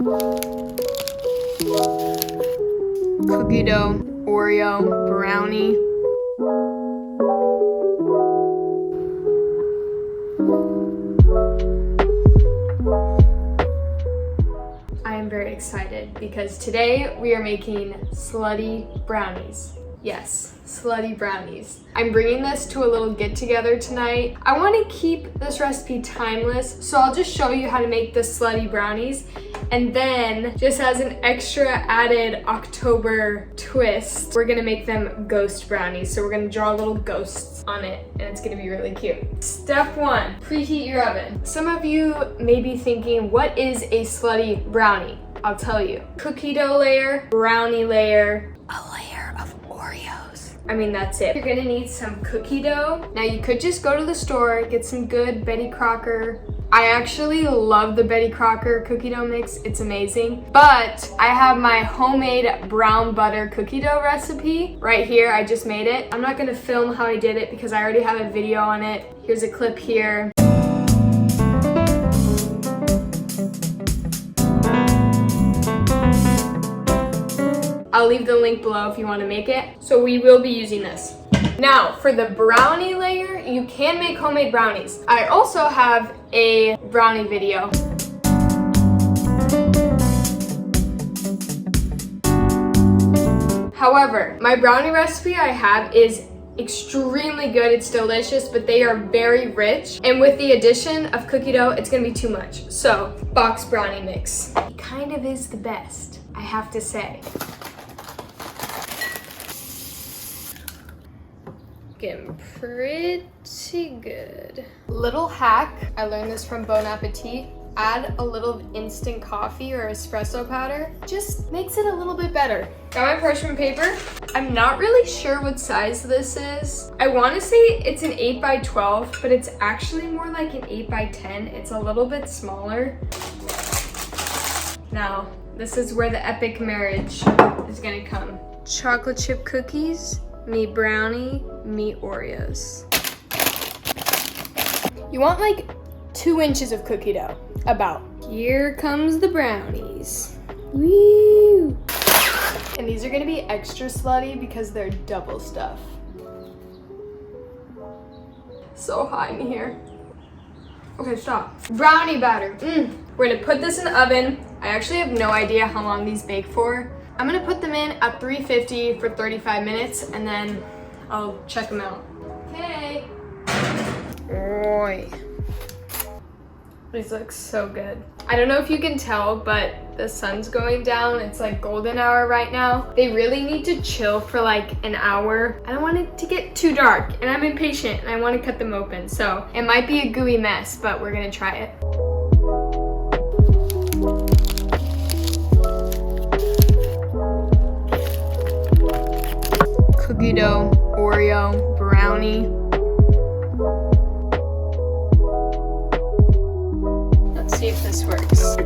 Cookie dough, Oreo, brownie. I am very excited because today we are making slutty brownies. Yes, slutty brownies. I'm bringing this to a little get together tonight. I want to keep this recipe timeless, so I'll just show you how to make the slutty brownies. And then, just as an extra added October twist, we're gonna make them ghost brownies. So we're gonna draw little ghosts on it, and it's gonna be really cute. Step 1, preheat your oven. Some of you may be thinking, what is a slutty brownie? I'll tell you. Cookie dough layer, brownie layer, a layer of Oreos. I mean, that's it. You're gonna need some cookie dough. Now you could just go to the store, get some good Betty Crocker. I actually love the Betty Crocker cookie dough mix, it's amazing. But I have my homemade brown butter cookie dough recipe right here, I just made it. I'm not gonna film how I did it because I already have a video on it. Here's a clip here. I'll leave the link below if you want to make it. So we will be using this. Now, for the brownie layer, you can make homemade brownies. I also have a brownie video. However, my brownie recipe I have is extremely good. It's delicious, but they are very rich. And with the addition of cookie dough, it's gonna be too much. So, box brownie mix. It kind of is the best, I have to say. Getting pretty good. Little hack, I learned this from Bon Appetit. Add a little instant coffee or espresso powder. Just makes it a little bit better. Got my parchment paper. I'm not really sure what size this is. I want to say it's an 8 by 12, but it's actually more like an 8 by 10. It's a little bit smaller. Now, this is where the epic marriage is gonna come. Chocolate chip cookies, meet brownie, meet Oreos. You want like 2 inches of cookie dough, about. Here comes the brownies. Woo! And these are gonna be extra slutty because they're double stuff. So hot in here. Okay, stop. Brownie batter. We're gonna put this in the oven. I actually have no idea how long these bake for. I'm gonna put them in at 350 for 35 minutes and then I'll check them out. Okay. Oi. These look so good. I don't know if you can tell, but the sun's going down. It's like golden hour right now. They really need to chill for like an hour. I don't want it to get too dark and I'm impatient and I want to cut them open. So it might be a gooey mess, but we're gonna try it. Cookie dough, Oreo, brownie. Let's see if this works.